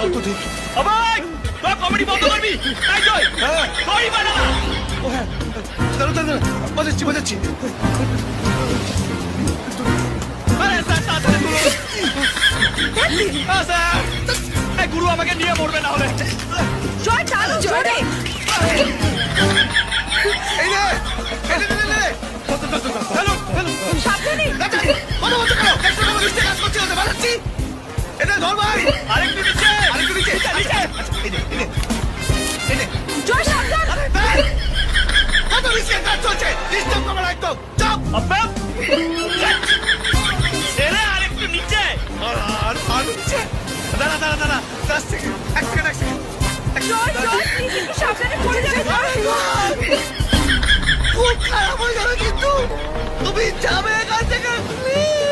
দাও তো দেখি। অবাক তোর কমেডি বন্ধ করবি তাই জয় হ্যাঁ তোরই বানানা ও হ্যাঁ দাঁড়া দাঁড়া বাজাচ্ছি বাজাচ্ছি। আরে স্যার তাড়াতাড়ি তুলুন স্যার এই গুরু আমাকে নিয়ে মরবে না হলে জয় চালু জোরে এই রে এই রে রে রে চলুন সাবধানে কথা বলছো কেন? একটু আমার নিচে কাজ করছি না বাজাচ্ছি। এটা ধর ভাই আরেকটু নিচে আরেকটু নিচে নিচে এই নে এই নে এই নে। জয় সাবধান এই, কত নিচে কাজ চলছে ডিস্টার্ব করবে না একদম চাপ। আব্বাব ছেলে আরেকটু নিচে আর নিচে দাঁড়া দাঁড়া দাঁড়া 10 second 1 second 1 second Joy Joy please একটু সাবধানে পড়ে যাবে খুব খারাপ হয়ে যাবে কিন্তু তুমি যাবে এখান থেকে প্লিজ।